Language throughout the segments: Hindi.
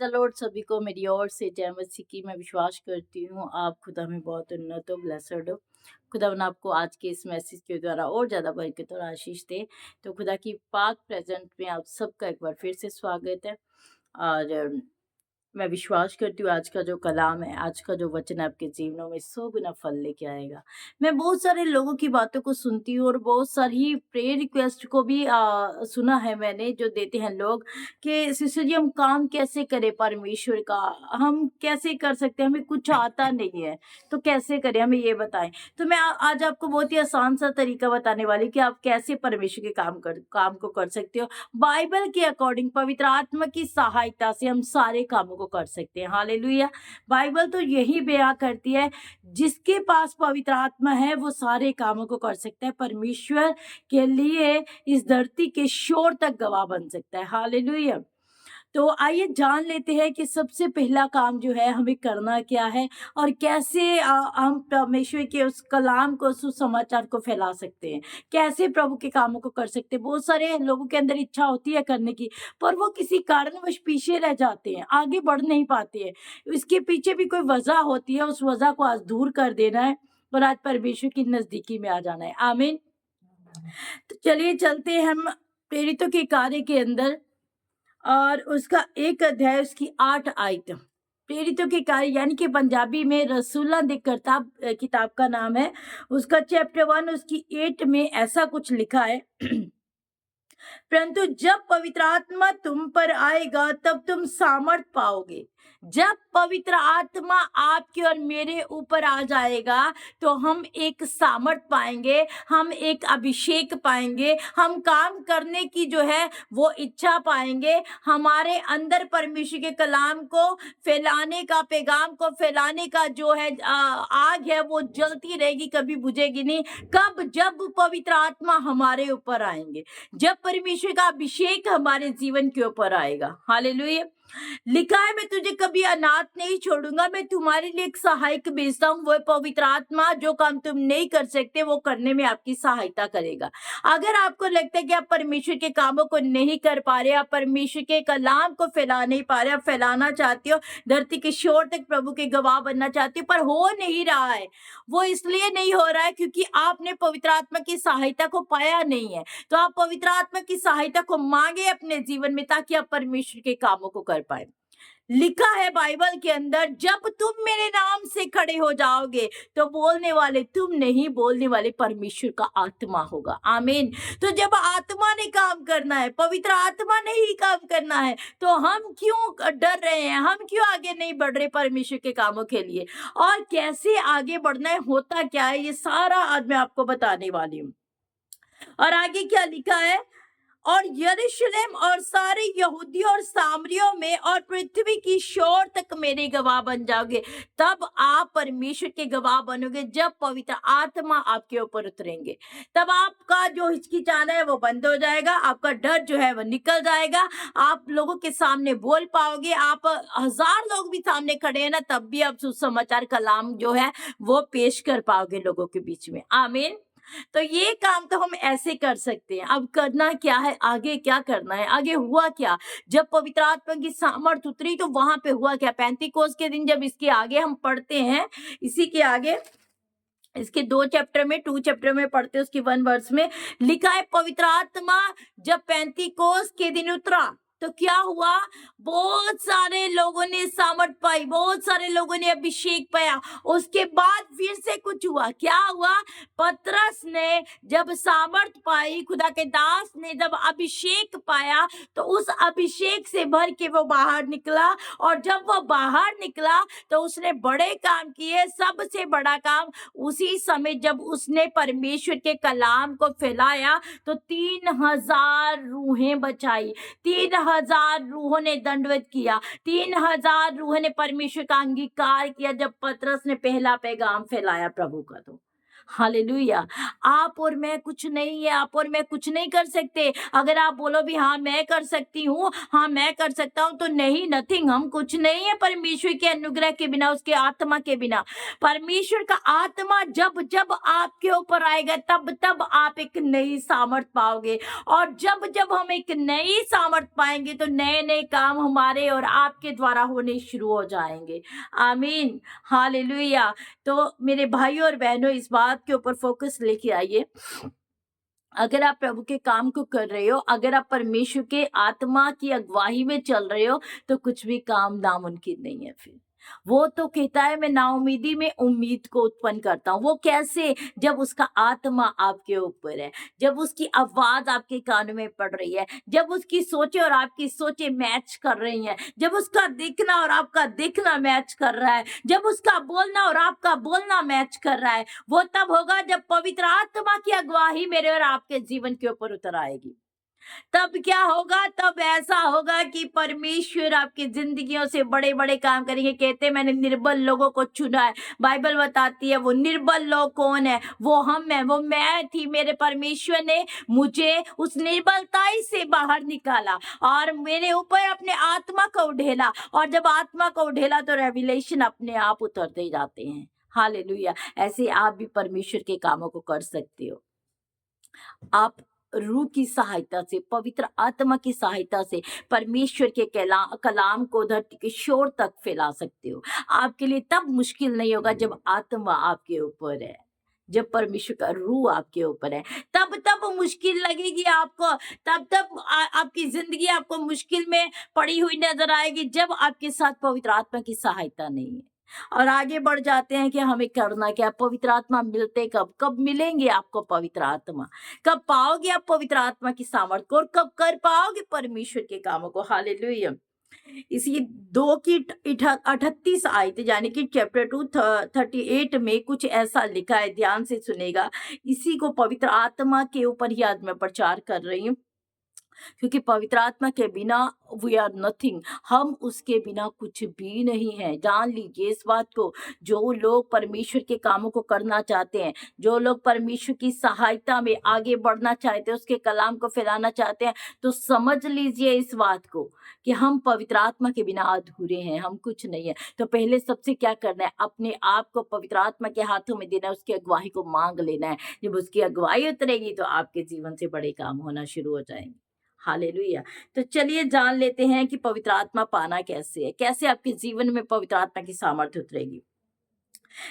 The Lord. सभी को मेरी ओर से जय मसीह की। मैं विश्वास करती हूँ आप खुदा में बहुत उन्नत हो, ब्लेसड हो। खुदावन आपको आज के इस मैसेज के द्वारा और ज़्यादा बरकत और आशीष दे। तो खुदा की पाक प्रेजेंट में आप सबका एक बार फिर से स्वागत है। और मैं विश्वास करती हूँ आज का जो कलाम है, आज का जो वचन है आपके जीवनों में 100 गुना फल लेके आएगा। मैं बहुत सारे लोगों की बातों को सुनती हूँ और बहुत सारी प्रेयर रिक्वेस्ट को भी सुना है मैंने, जो देते हैं लोग कि सिस्टर जी हम काम कैसे करें परमेश्वर का, हम कैसे कर सकते हैं, हमें कुछ आता नहीं है तो कैसे करें, हमें ये बताएं। तो मैं आज आपको बहुत ही आसान सा तरीका बताने वाली हूँ कि आप कैसे परमेश्वर के काम को कर सकते हो। बाइबल के अकॉर्डिंग पवित्र आत्मा की सहायता से हम सारे कामों को कर सकते हैं। हालेलुया। बाइबल तो यही बयां करती है, जिसके पास पवित्र आत्मा है वो सारे कामों को कर सकता है, परमेश्वर के लिए इस धरती के शोर तक गवाह बन सकता है। हालेलुया। तो आइए जान लेते हैं कि सबसे पहला काम जो है हमें करना क्या है और कैसे हम परमेश्वर के उस कलाम को, सुसमाचार को फैला सकते हैं, कैसे प्रभु के कामों को कर सकते हैं। बहुत सारे लोगों के अंदर इच्छा होती है करने की, पर वो किसी कारणवश पीछे रह जाते हैं, आगे बढ़ नहीं पाते हैं। इसके पीछे भी कोई वजह होती है, उस वजह को आज दूर कर देना है और आज परमेश्वर की नजदीकी में आ जाना है। आमीन। तो चलिए चलते हैं हम प्रेरितों के कार्य के अंदर, और उसका 1 अध्याय उसकी 8 आयत। प्रेरितों के कार्य यानी कि पंजाबी में रसूला दी करताब किताब का नाम है। उसका चैप्टर 1 उसकी 8 में ऐसा कुछ लिखा है। परंतु जब पवित्र आत्मा तुम पर आएगा तब तुम सामर्थ पाओगे। जब पवित्र आत्मा आपके और मेरे ऊपर आ जाएगा तो हम एक सामर्थ पाएंगे, हम एक अभिषेक पाएंगे, हम काम करने की जो है वो इच्छा पाएंगे। हमारे अंदर परमेश्वर के कलाम को फैलाने का, पैगाम को फैलाने का जो है आग है वो जलती रहेगी, कभी बुझेगी नहीं। कब? जब पवित्र आत्मा हमारे ऊपर आएंगे, जब परमेश्वर का अभिषेक हमारे जीवन के ऊपर आएगा। हालेलुया। लिखा है, मैं तुझे कभी अनाथ नहीं छोड़ूंगा, मैं तुम्हारे लिए एक सहायक भेजता हूँ, वो पवित्र आत्मा। जो काम तुम नहीं कर सकते वो करने में आपकी सहायता करेगा। अगर आपको लगता है कि आप परमेश्वर के कामों को नहीं कर पा रहे, आप परमेश्वर के कलाम को फैला नहीं पा रहे, आप फैलाना चाहते हो, धरती के शोर तक प्रभु के गवाह बनना चाहते हो, पर हो नहीं रहा है, वो इसलिए नहीं हो रहा है क्योंकि आपने पवित्र आत्मा की सहायता को पाया नहीं है। तो आप पवित्र आत्मा की सहायता को मांगे अपने जीवन में, ताकि आप परमेश्वर के कामों को कर पाए। लिखा है बाइबल के अंदर, जब तुम मेरे नाम से खड़े हो जाओगे तो बोलने वाले तुम नहीं, बोलने वाले परमेश्वर का आत्मा होगा। आमीन। तो जब आत्मा ने काम करना है, पवित्र आत्मा ने ही काम करना है, तो हम क्यों डर रहे हैं, हम क्यों आगे नहीं बढ़ रहे परमेश्वर के कामों के लिए? और कैसे आगे बढ़ना है, होता क्या है, ये सारा आज मैं आपको बताने वाली हूँ। और आगे क्या लिखा है, और यरूशलेम और सारे यहूदियों और सामरियों में और पृथ्वी की शोर तक मेरे गवाह बन जाओगे। तब आप परमेश्वर के गवाह बनोगे, जब पवित्र आत्मा आपके ऊपर उतरेंगे। तब आपका जो हिचकिचाना है वो बंद हो जाएगा, आपका डर जो है वो निकल जाएगा, आप लोगों के सामने बोल पाओगे। आप 1000 लोग भी सामने खड़े हैं ना, तब भी आप सुसमाचार कलाम जो है वो पेश कर पाओगे लोगों के बीच में। आमीन। तो ये काम तो हम ऐसे कर सकते हैं। अब करना क्या है, आगे क्या करना है, आगे हुआ क्या? जब पवित्र आत्मा की सामर्थ उतरी तो वहां पे हुआ क्या? पैंतीकोस के दिन जब इसके आगे हम पढ़ते हैं, इसी के आगे इसके 2 चैप्टर में, 2 चैप्टर में पढ़ते हैं, उसकी 1 वर्स में लिखा है, पवित्र आत्मा जब पैंतीकोस के दिन उतरा तो क्या हुआ? बहुत सारे लोगों ने सामर्थ पाई, बहुत सारे लोगों ने अभिषेक पाया। उसके बाद फिर से कुछ हुआ। क्या हुआ? पतरस ने जब सामर्थ पाई, खुदा के दास ने जब अभिषेक पाया, तो उस अभिषेक से भर के वो बाहर निकला। और जब वो बाहर निकला तो उसने बड़े काम किए। सबसे बड़ा काम उसी समय जब उसने परमेश्वर के कलाम को फैलाया तो 3000 रूहें बचाई। 3000 रूहों ने दंडवत किया, 3000 रूहों ने परमेश्वर का अंगीकार किया जब पतरस ने पहला पैगाम फैलाया प्रभु का। तो हालेलुया। आप और मैं कुछ नहीं है, आप और मैं कुछ नहीं कर सकते। अगर आप बोलो भी हाँ, मैं कर सकती हूँ, हाँ, मैं कर सकता हूँ, तो नहीं, नथिंग, हम कुछ नहीं है परमेश्वर के अनुग्रह के बिना, उसके आत्मा के बिना। परमेश्वर का आत्मा जब-जब आपके ऊपर आएगा, तब-तब आप एक नई सामर्थ पाओगे, और जब-जब हम एक नई सामर्थ पाएँगे, तो नए-नए काम हमारे और आपके द्वारा होने शुरू हो जाएँगे। आमीन, हालेलुया। तो मेरे भाइयों और बहनों, इस बात के ऊपर फोकस लेके आइए। अगर आप प्रभु के काम को कर रहे हो, अगर आप परमेश्वर के आत्मा की अगुवाई में चल रहे हो, तो कुछ भी काम नामुमकिन नहीं है फिर। वो तो कहता है, मैं नाउमीदी में उम्मीद को उत्पन्न करता हूँ। वो कैसे? जब उसका आत्मा आपके ऊपर है, जब उसकी आवाज आपके कानों में पड़ रही है, जब उसकी सोचें और आपकी सोचें मैच कर रही हैं, जब उसका दिखना और आपका दिखना मैच कर रहा है, जब उसका बोलना और आपका बोलना मैच कर रहा है, वो तब होगा जब पवित्र आत्मा की अगुवाई मेरे और आपके जीवन के ऊपर उतर आएगी। तब क्या होगा? तब ऐसा होगा कि परमेश्वर आपकी जिंदगियों से बड़े-बड़े काम करेंगे। कहते हैं, मैंने निर्बल लोगों को चुना है। बाइबल बताती है, वो निर्बल लोग कौन है? वो हम हैं, वो मैं थी। मेरे परमेश्वर ने मुझे उस निर्बलताई से बाहर निकाला और मेरे ऊपर अपने आत्मा को उड़ेला, और जब आत्मा को उड़ेला तो रेवलेशन अपने आप उतरते जाते हैं। हालेलुया। ऐसे आप भी परमेश्वर के कामों को कर सकते हो। आप रूह की सहायता से, पवित्र आत्मा की सहायता से परमेश्वर के कलाम को धरती के शोर तक फैला सकते हो। आपके लिए तब मुश्किल नहीं होगा जब आत्मा आपके ऊपर है, जब परमेश्वर का रूह आपके ऊपर है। तब तब मुश्किल लगेगी आपको, तब तब आपकी जिंदगी आपको मुश्किल में पड़ी हुई नजर आएगी, जब आपके साथ पवित्र आत्मा की सहायता नहीं है। और आगे बढ़ जाते हैं कि हमें करना क्या? पवित्र आत्मा मिलते कब? कब मिलेंगे आपको पवित्र आत्मा? कब पाओगे आप पवित्र आत्मा की सामर्थ को, और कब कर पाओगे परमेश्वर के कामों को? हालेलुया। इसी 2 की 38 आयत, यानी कि चैप्टर 2 38 में कुछ ऐसा लिखा है, ध्यान से सुनेगा। इसी को पवित्र आत्मा के ऊपर ही आज मैं प्रचार कर रही हूँ, क्योंकि पवित्र आत्मा के बिना वी आर नथिंग, हम उसके बिना कुछ भी नहीं है। जान लीजिए इस बात को। जो लोग परमेश्वर के कामों को करना चाहते हैं, जो लोग परमेश्वर की सहायता में आगे बढ़ना चाहते हैं, उसके कलाम को फैलाना चाहते हैं, तो समझ लीजिए इस बात को कि हम पवित्र आत्मा के बिना अधूरे हैं, हम कुछ नहीं है। तो पहले सबसे क्या करना है? अपने आप को पवित्र आत्मा के हाथों में देना है, उसकी अगुवाई को मांग लेना है। जब उसकी अगुवाई उतरेगी तो आपके जीवन से बड़े काम होना शुरू हो जाएंगे। हालेलुया। तो चलिए जान लेते हैं कि पवित्र आत्मा पाना कैसे है, कैसे आपके जीवन में पवित्र आत्मा की सामर्थ्य उतरेगी।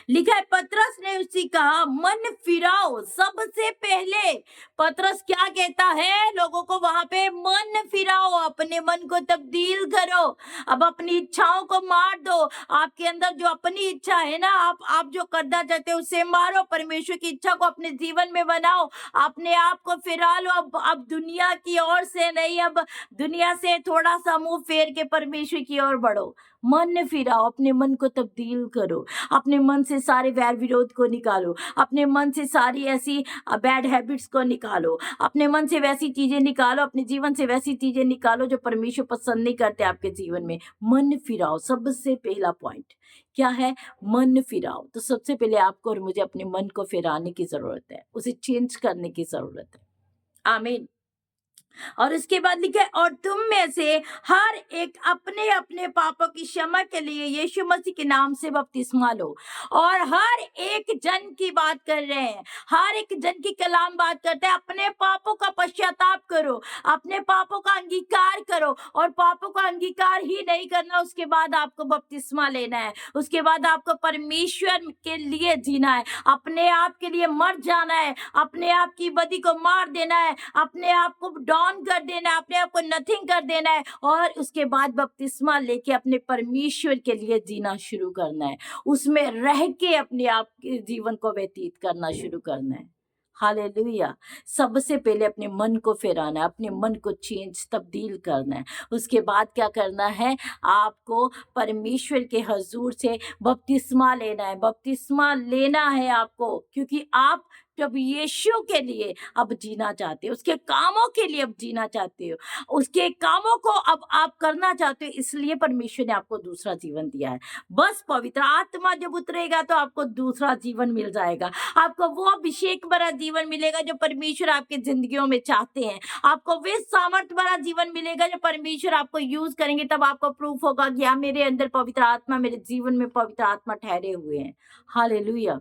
लिखा है, पतरस ने उससे कहा, मन फिराओ। सबसे पहले पतरस क्या कहता है लोगों को? वहां पे मन फिराओ, अपने मन को तब्दील करो, अब अपनी इच्छाओं को मार दो। आपके अंदर जो अपनी इच्छा है ना, आप जो करना चाहते हो उसे मारो, परमेश्वर की इच्छा को अपने जीवन में बनाओ, अपने आप को फिरा लो। अब दुनिया की ओर से नहीं, अब दुनिया से थोड़ा सा मुंह फेर के परमेश्वर की ओर बढ़ो। मन फिराओ, अपने मन को तब्दील करो, अपने मन से सारे वैर विरोध को निकालो, अपने मन से सारी ऐसी बैड हैबिट्स को निकालो, अपने मन से वैसी चीजें निकालो, अपने जीवन से वैसी चीजें निकालो जो परमेश्वर पसंद नहीं करते आपके जीवन में। मन फिराओ, सबसे पहला पॉइंट क्या है? मन फिराओ। तो सबसे पहले आपको और मुझे अपने मन को फिराने की जरूरत है, उसे चेंज करने की जरूरत है। आमीन। और उसके बाद लिखा है, और तुम में से हर एक अपने अपने पापों की क्षमा के लिए यीशु मसीह के नाम से बपतिस्मा लो। और हर एक जन की बात कर रहे हैं, हर एक जन की कलाम बात करते हैं। अपने पापों का पश्चाताप करो, अपने पापों का अंगीकार करो, और पापों का अंगीकार ही नहीं करना, उसके बाद आपको बपतिस्मा लेना है, उसके बाद आपको परमेश्वर के लिए जीना है, अपने आप के लिए मर जाना है, अपने आप की बदी को मार देना है, अपने आप को डाउन कर देना है, अपने आप को नथिंग कर देना है, और उसके बाद बपतिस्मा लेके अपने परमेश्वर के लिए जीना शुरू करना है, उसमें रह के अपने आप के जीवन को व्यतीत करना शुरू करना है। हालेलुया। सबसे पहले अपने मन को फेराना है, अपने मन को चेंज, तब्दील करना है। उसके बाद क्या करना है? आपको परमेश्वर के हजूर से बपतिस्मा लेना है, बपतिस्मा लेना है आपको, क्योंकि आप प्रभु यीशु के लिए अब जीना चाहते हो, उसके कामों के लिए अब जीना चाहते हो, उसके कामों को अब आप करना चाहते हो, इसलिए परमेश्वर ने आपको दूसरा जीवन दिया है। बस पवित्र आत्मा जब उतरेगा तो आपको दूसरा जीवन मिल जाएगा, आपको वो अभिषेक भरा जीवन मिलेगा जो परमेश्वर आपके जिंदगियों में चाहते हैं, आपको वे सामर्थ भरा जीवन मिलेगा जो परमेश्वर आपको यूज करेंगे। तब आपको प्रूफ होगा कि हाँ, मेरे अंदर पवित्र आत्मा, मेरे जीवन में पवित्र आत्मा ठहरे हुए हैं। हालेलुया।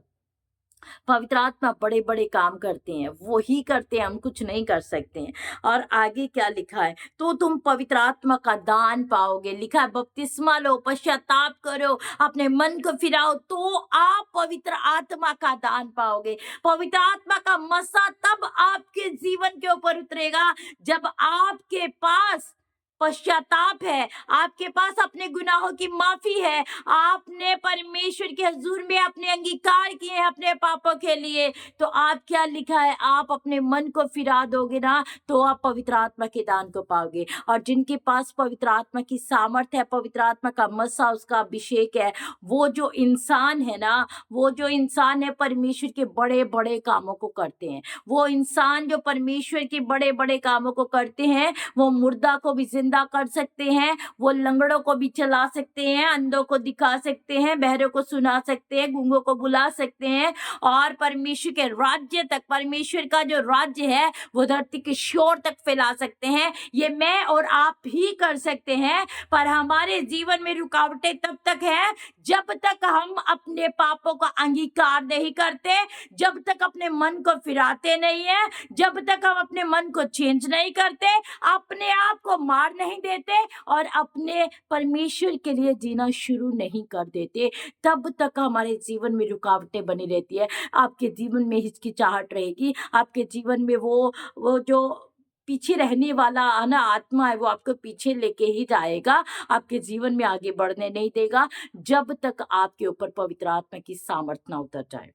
पवित्र आत्मा बड़े बड़े काम करते हैं, वो ही करते हैं, हम कुछ नहीं कर सकते हैं। और आगे क्या लिखा है, तो तुम पवित्र आत्मा का दान पाओगे। लिखा है बपतिस्मा लो, पश्चाताप करो, अपने मन को फिराओ, तो आप पवित्र आत्मा का दान पाओगे। पवित्र आत्मा का मसा तब आपके जीवन के ऊपर उतरेगा जब आपके पास पश्चाताप है, आपके पास अपने गुनाहों की माफी है, आपने परमेश्वर के हजूर में अपने अंगीकार किए हैं अपने पापों के लिए। तो आप क्या लिखा है, आप अपने मन को फिरा दोगे ना, तो आप पवित्र आत्मा के दान को पाओगे। और जिनके पास पवित्र आत्मा की सामर्थ है, पवित्र आत्मा का मसा, उसका अभिषेक है, वो जो इंसान है ना, वो जो इंसान है परमेश्वर के बड़े बड़े कामों को करते हैं। वो इंसान जो परमेश्वर के बड़े बड़े कामों को करते हैं, वो मुर्दा को भी जिंदा कर सकते हैं, वो लंगड़ों को भी चला सकते हैं, अंधों को दिखा सकते हैं, बहरों को सुना सकते हैं, गूंगों को बुला सकते हैं, और परमेश्वर के राज्य तक, परमेश्वर का जो राज्य है वो धरती के शोर तक फैला सकते हैं। ये मैं और आप ही कर सकते हैं। पर हमारे जीवन में रुकावटें तब तक है जब तक हम अपने पापों का अंगीकार नहीं करते, जब तक अपने मन को फिराते नहीं है, जब तक हम अपने मन को चेंज नहीं करते, अपने आप को मार नहीं देते और अपने परमेश्वर के लिए जीना शुरू नहीं कर देते, तब तक हमारे जीवन में रुकावटें बनी रहती है। आपके जीवन में हिचकिचाहट रहेगी, आपके जीवन में वो जो पीछे रहने वाला ना आत्मा है, वो आपको पीछे लेके ही जाएगा, आपके जीवन में आगे बढ़ने नहीं देगा, जब तक आपके ऊपर पवित्र आत्मा की सामर्थ ना उतर जाए।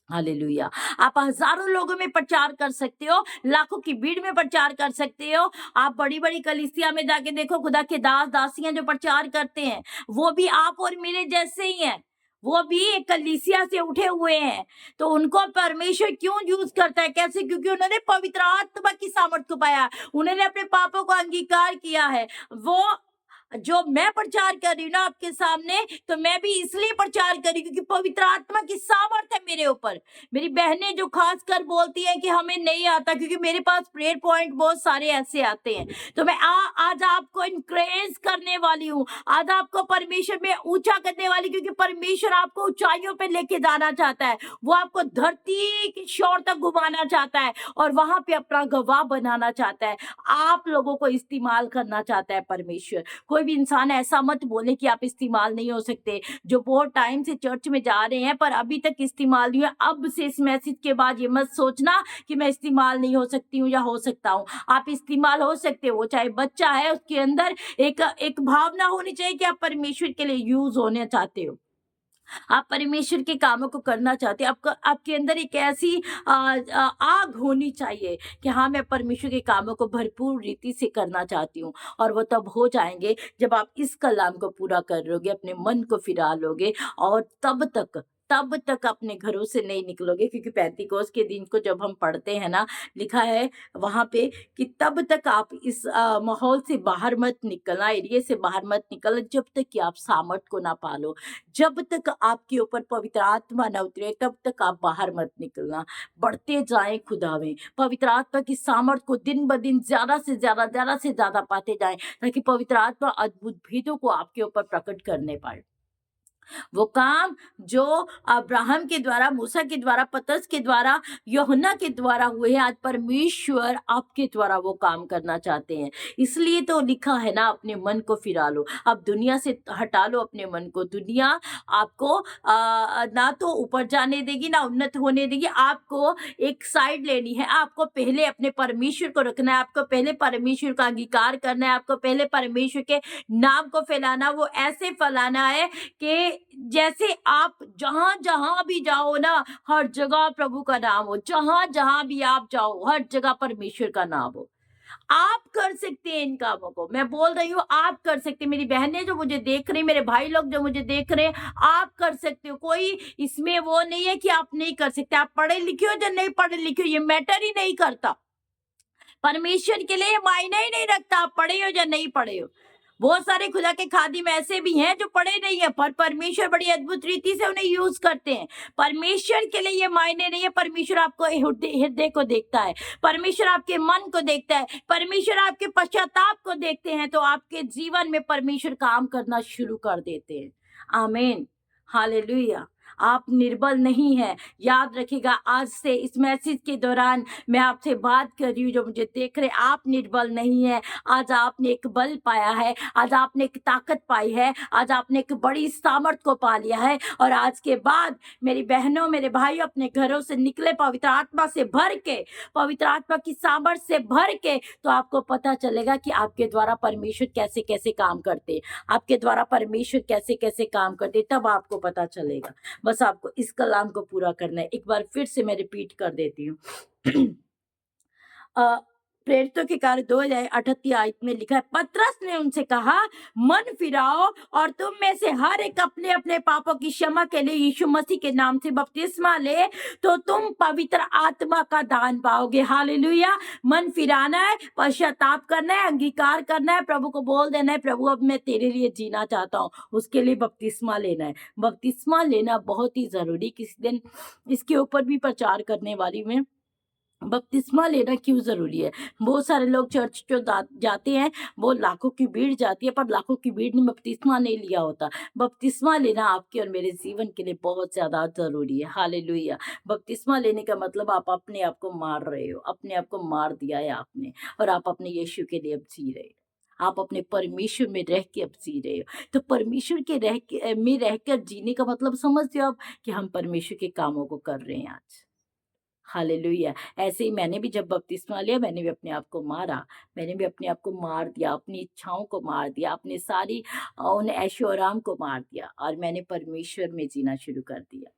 हालेलुया। आप हजारों लोगों में प्रचार कर सकते हो, लाखों की भीड़ में प्रचार कर सकते हो। आप बड़ी बड़ी कलीसिया में जाके देखो, खुदा के दास दासियां जो प्रचार करते हैं वो भी आप और मेरे जैसे ही हैं, वो भी एक कलीसिया से उठे हुए हैं। तो उनको परमेश्वर क्यों यूज करता है, कैसे? क्योंकि उन्होंने पवित्र आत्मा की सामर्थ को पाया, उन्होंने अपने पापों को अंगीकार किया है। वो जो मैं प्रचार कर रही हूँ ना आपके सामने, तो मैं भी इसलिए प्रचार कर रही हूँ क्योंकि पवित्र आत्मा की सामर्थ है मेरे ऊपर। मेरी बहनें जो खास कर बोलती हैं कि हमें नहीं आता, क्योंकि मेरे पास प्रेयर पॉइंट बहुत सारे ऐसे आते हैं। तो मैं आज आपको इनकरेज करने वाली हूँ, आज आपको परमेश्वर में ऊंचा करने वाली, क्योंकि परमेश्वर आपको ऊंचाइयों पे लेके जाना चाहता है। वो आपको धरती की शोर तक घुमाना चाहता है और वहां पे अपना गवाह बनाना चाहता है, आप लोगों को इस्तेमाल करना चाहता है परमेश्वर। कोई भी इंसान ऐसा मत बोले कि आप इस्तेमाल नहीं हो सकते। जो बहुत टाइम से चर्च में जा रहे हैं पर अभी तक इस्तेमाल नहीं हुआ, अब से इस मैसेज के बाद ये मत सोचना कि मैं इस्तेमाल नहीं हो सकती हूँ या हो सकता हूँ। आप इस्तेमाल हो सकते हो। चाहे बच्चा है, उसके अंदर एक भावना होनी चाहिए कि आप परमेश्वर के लिए यूज होने चाहते हो, आप परमेश्वर के कामों को करना चाहते हैं। आपको आपके अंदर एक ऐसी आग होनी चाहिए कि हाँ, मैं परमेश्वर के कामों को भरपूर रीति से करना चाहती हूँ। और वो तब हो जाएंगे जब आप इस कलाम को पूरा कर लोगे, अपने मन को फिरा लोगे, और तब तक अपने घरों से नहीं निकलोगे। क्योंकि पैंतीकोस के दिन को जब हम पढ़ते हैं ना, लिखा है वहां पे कि तब तक आप इस माहौल से बाहर मत निकलना, एरिया से बाहर मत निकलना, जब तक कि आप सामर्थ को ना पालो, जब तक आपके ऊपर पवित्र आत्मा न उतरे, तब तक आप बाहर मत निकलना। बढ़ते जाएं खुदा में, पवित्र आत्मा की सामर्थ को दिन ब दिन ज्यादा से ज्यादा पाते जाएं, ताकि पवित्र आत्मा अद्भुत भेदों को आपके ऊपर प्रकट करने पाए। वो काम जो अब्राहम के द्वारा, मूसा के द्वारा, पतरस के द्वारा, यूहन्ना के द्वारा हुए हैं, आज परमेश्वर आपके द्वारा वो काम करना चाहते हैं। इसलिए तो लिखा है ना, अपने मन को फिरा लो। अब दुनिया से हटा लो अपने मन को। दुनिया आपको ना तो ऊपर जाने देगी, ना उन्नत होने देगी। आपको एक साइड लेनी है, आपको पहले अपने परमेश्वर को रखना है, आपको पहले परमेश्वर का अंगीकार करना है, आपको पहले परमेश्वर के नाम को फैलाना, वो ऐसे फैलाना है कि जैसे आप जहां जहां भी जाओ ना, हर जगह प्रभु का नाम हो, जहां जहां भी आप जाओ हर जगह परमेश्वर का नाम हो। आप कर सकते हैं इन कामों को। मैं बोल रही हूँ आप कर सकते हैं। मेरी बहनें जो मुझे देख रही, मेरे भाई लोग जो मुझे देख रहे हैं, आप कर सकते हो। कोई इसमें वो नहीं है कि आप नहीं कर सकते। आप पढ़े लिखे हो या नहीं पढ़े लिखे हो, ये मैटर ही नहीं करता। परमेश्वर के लिए ये मायने ही नहीं रखता आप पढ़े हो या नहीं पढ़े हो। बहुत सारे खुदा के खादिम ऐसे भी हैं जो पढ़े नहीं है, पर परमेश्वर बड़ी अद्भुत रीति से उन्हें यूज करते हैं। परमेश्वर के लिए ये मायने नहीं है। परमेश्वर आपको हृदय हृदय को देखता है, परमेश्वर आपके मन को देखता है, परमेश्वर आपके पश्चाताप को देखते हैं, तो आपके जीवन में परमेश्वर काम करना शुरू कर देते हैं। आमीन, हालेलुया। आप निर्बल नहीं है। याद रखिएगा, आज से इस मैसेज के दौरान मैं आपसे बात कर रही हूँ जो मुझे देख रहे, आप निर्बल नहीं है। आज आपने एक बल पाया है, आज आपने एक ताकत पाई है, आज आपने एक बड़ी सामर्थ को पा लिया है। और आज के बाद मेरी बहनों, मेरे भाइयों, अपने घरों से निकले पवित्र आत्मा से भर के, पवित्र आत्मा की सामर्थ से भर के, तो आपको पता चलेगा कि आपके द्वारा परमेश्वर कैसे कैसे काम करते, आपके द्वारा परमेश्वर कैसे कैसे काम करते, तब आपको पता चलेगा। बस आपको इस कलाम को पूरा करना है। एक बार फिर से मैं रिपीट कर देती हूँ। अ, प्रेरितों के कार्य 2:38 आयत में लिखा है, पतरस ने उनसे कहा, मन फिराओ और तुम में से हर एक अपने अपने पापों की क्षमा के लिए यीशु मसीह के नाम से बपतिस्मा ले, तो तुम पवित्र आत्मा का दान पाओगे। हालेलुया। मन फिराना है, पश्चाताप करना है, अंगीकार करना है, प्रभु को बोल देना है, प्रभु अब मैं तेरे लिए जीना चाहता हूँ। उसके लिए बपतिस्मा लेना है। बपतिस्मा लेना बहुत ही जरूरी। किसी दिन इसके ऊपर भी प्रचार करने वाली मैं। बपतिस्मा लेना क्यों जरूरी है? बहुत सारे लोग चर्च जो जाते हैं, वो लाखों की भीड़ जाती है, पर लाखों की भीड़ ने बपतिस्मा नहीं लिया होता। बपतिस्मा लेना आपके और मेरे जीवन के लिए बहुत ज्यादा जरूरी है। हालेलुया। बपतिस्मा लेने का मतलब आप अपने आप को मार रहे हो, अपने आप को मार दिया है आपने, और आप अपने यीशु के लिए अब जी रहे हो। आप अपने परमेश्वर में रह के अब जी रहे हो। तो परमेश्वर के में रहकर जीने का मतलब समझते हो आप, कि हम परमेश्वर के कामों को कर रहे हैं आज। हालेलुया। ऐसे ही मैंने भी जब बपतिस्मा लिया, मैंने भी अपने आप को मारा। मैंने भी अपने आप को मार दिया, अपनी इच्छाओं को मार दिया, अपनी सारी उन ऐशो आराम को मार दिया, और मैंने परमेश्वर में जीना शुरू कर दिया।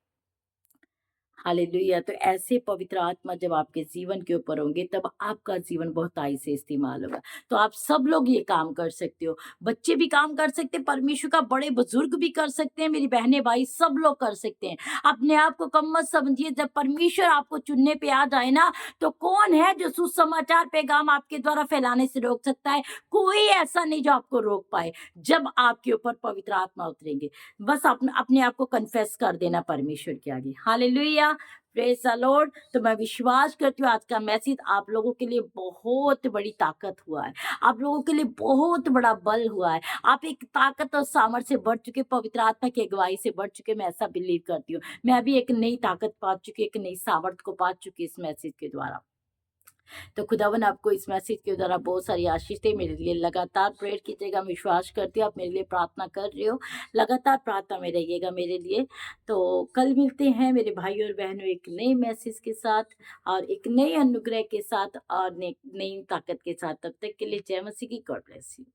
हालेलुया। तो ऐसे पवित्र आत्मा जब आपके जीवन के ऊपर होंगे, तब आपका जीवन बहुताई से इस्तेमाल होगा। तो आप सब लोग ये काम कर सकते हो। बच्चे भी काम कर सकते हैं परमेश्वर का, बड़े बुजुर्ग भी कर सकते हैं, मेरी बहनें भाई सब लोग कर सकते हैं। अपने आप को कम मत समझिए। जब परमेश्वर आपको चुनने पे आ जाए ना, तो कौन है जो सुसमाचार पैगाम आपके द्वारा फैलाने से रोक सकता है? कोई ऐसा नहीं जो आपको रोक पाए, जब आपके ऊपर पवित्र आत्मा उतरेंगे। बस अपने आप को कन्फेस कर देना परमेश्वर के आगे। हालेलुया। Praise the Lord. तो मैं विश्वास करती हूँ आज का मैसेज आप लोगों के लिए बहुत बड़ी ताकत हुआ है, आप लोगों के लिए बहुत बड़ा बल हुआ है। आप एक ताकत और सामर्थ्य से बढ़ चुके, पवित्र आत्मा की अगुवाई से बढ़ चुके। मैं ऐसा बिलीव करती हूँ। मैं अभी एक नई ताकत पा चुकी, एक नई सामर्थ्य को पा चुकी इस मैसेज के द्वारा। तो खुदावन आपको इस मैसेज के द्वारा बहुत सारी आशीष दे। मेरे लिए लगातार प्रेयर कीजिएगा। मैं विश्वास करती हूँ आप मेरे लिए प्रार्थना कर रहे हो। लगातार प्रार्थना में रहिएगा मेरे लिए। तो कल मिलते हैं मेरे भाई और बहनों एक नए मैसेज के साथ, और एक नए अनुग्रह के साथ, और नई ताकत के साथ। तब तक के लिए जय मसीह की। God bless you.